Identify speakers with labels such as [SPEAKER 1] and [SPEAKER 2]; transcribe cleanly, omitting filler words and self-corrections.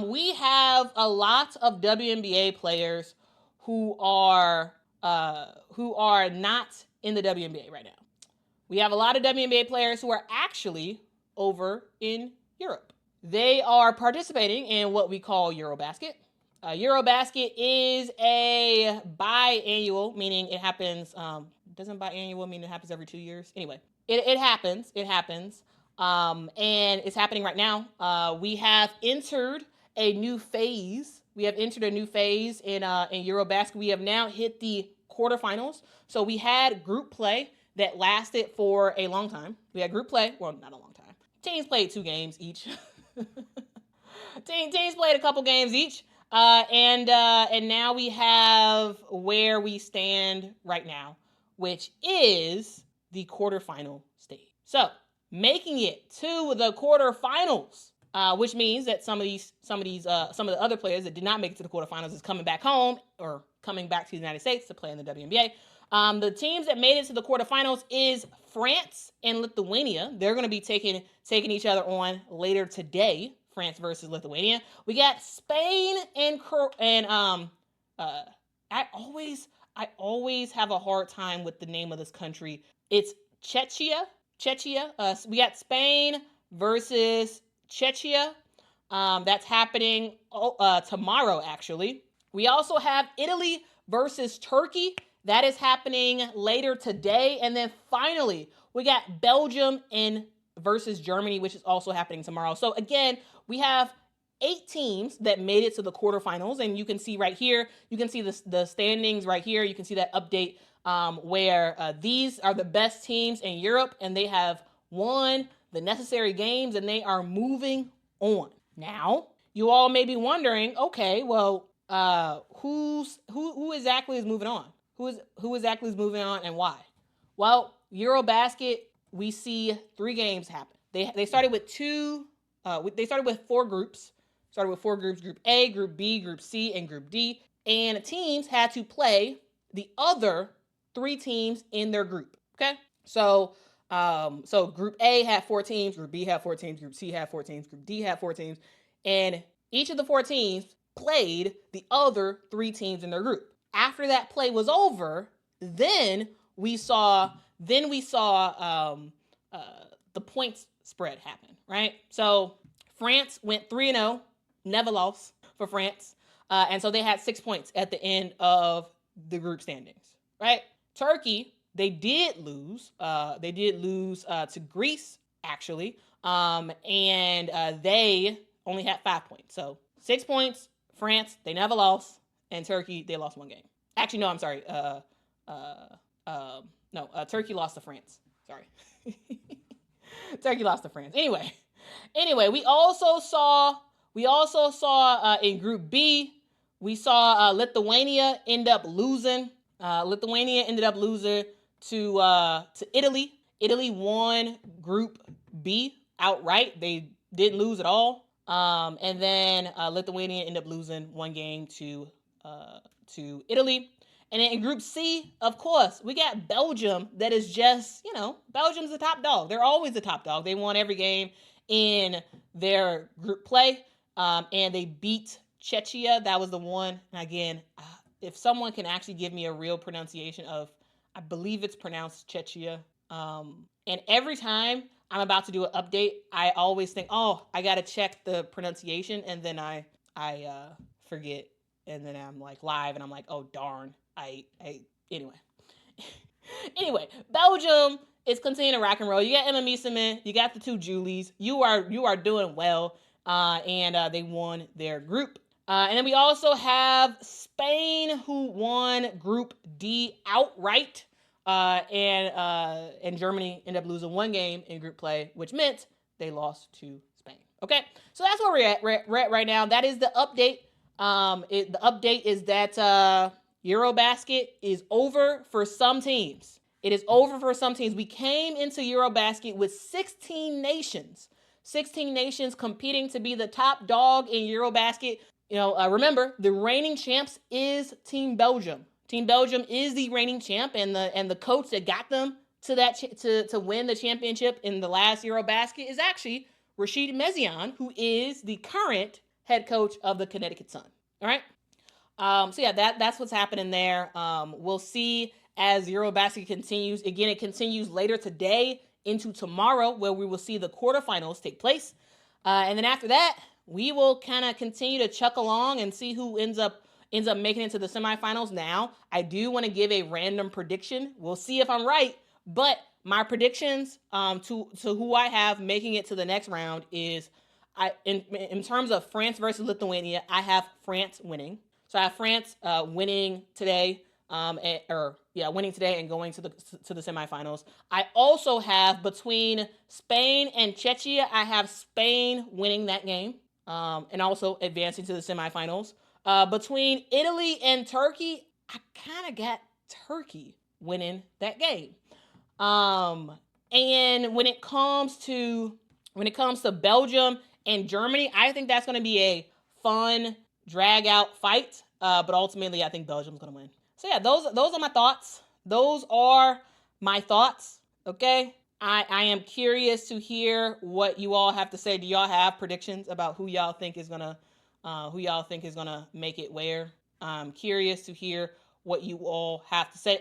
[SPEAKER 1] We have a lot of WNBA players who are not in the WNBA right now. We have a lot of WNBA players who are actually over in Europe. They are participating in what we call EuroBasket. EuroBasket is a biannual, meaning it happens, doesn't biannual mean it happens every 2 years? Anyway, it happens. And it's happening right now. We have entered a new phase. in EuroBasket. We have now hit the quarterfinals. So we had group play that lasted for a long time. We had group play, well, not a long time. Teams played 2 games each. Teams played a couple games each. And now we have where we stand right now, which is the quarterfinal stage. So making it to the quarterfinals, which means that some of the other players that did not make it to the quarterfinals is coming back home or coming back to the United States to play in the WNBA. The teams that made it to the quarterfinals is France and Lithuania. They're going to be taking each other on later today. France versus Lithuania. We got Spain and I always have a hard time with the name of this country. It's Czechia. We got Spain versus Czechia. That's happening tomorrow, actually. We also have Italy versus Turkey. That is happening later today. And then finally, we got Belgium versus Germany, which is also happening tomorrow. So again, we have 8 teams that made it to the quarterfinals. And you can see right here, you can see the standings right here. You can see that update where these are the best teams in Europe, and they have won the necessary games, and they are moving on. Now, you all may be wondering, okay, well, who exactly is moving on? Who exactly is moving on and why? Well, EuroBasket, we see 3 games happen. They started with 4 groups. Group A, Group B, Group C, and Group D. And teams had to play the other 3 teams in their group. Okay? So Group A had 4 teams, Group B had 4 teams, Group C had 4 teams, Group D had 4 teams, and each of the 4 teams played the other 3 teams in their group. After that play was over, then we saw the points spread happen, right? So France went 3-0, never lost for France, and so they had 6 points at the end of the group standings, right? Turkey, they did lose. To Greece, actually, and they only had 5 points. So 6 points. France, they never lost, and Turkey, they lost 1 game. Actually, no, I'm sorry. Turkey lost to France. Sorry. Turkey lost to France. Anyway, we also saw in Group B, we saw Lithuania end up losing. Lithuania ended up losing to Italy. Italy won Group B outright. They didn't lose at all. And then Lithuania ended up losing 1 game to Italy. And then in Group C, of course, we got Belgium that is just, Belgium's the top dog. They're always the top dog. They won every game in their group play, and they beat Czechia. That was the one. And again, if someone can actually give me a real pronunciation of, I believe it's pronounced Czechia. And every time I'm about to do an update, I always think, oh, I got to check the pronunciation, and then I forget. And then I'm like live, and I'm like, oh, darn. Anyway, Belgium is continuing to rock and roll. You got Emma Méziane, you got the 2 Julies. You are doing well, and they won their group. And then we also have Spain, who won Group D outright, and Germany ended up losing 1 game in group play, which meant they lost to Spain. Okay, so that's where we're at right now. That is the update. The update is that EuroBasket is over for some teams. It is over for some teams. We came into EuroBasket with 16 nations. 16 nations competing to be the top dog in EuroBasket. Remember, the reigning champs is Team Belgium. Team Belgium is the reigning champ, and the coach that got them to win the championship in the last EuroBasket is actually Rasheed Méziane, who is the current head coach of the Connecticut Sun. All right. So yeah, that's what's happening there. We'll see as EuroBasket continues. Again, it continues later today into tomorrow, where we will see the quarterfinals take place. And then after that, we will kind of continue to chuck along and see who ends up making it to the semifinals. Now, I do want to give a random prediction. We'll see if I'm right, but my predictions to who I have making it to the next round is in terms of France versus Lithuania, I have France winning. So I have France winning today, winning today and going to the semifinals. I also have between Spain and Czechia, I have Spain winning that game and also advancing to the semifinals. Between Italy and Turkey, I kind of got Turkey winning that game. And when it comes to Belgium and Germany, I think that's going to be a fun drag out fight. But ultimately, I think Belgium's going to win. So yeah, those are my thoughts. Those are my thoughts. Okay. I am curious to hear what you all have to say. Do y'all have predictions about who y'all think is gonna make it where? I'm curious to hear what you all have to say.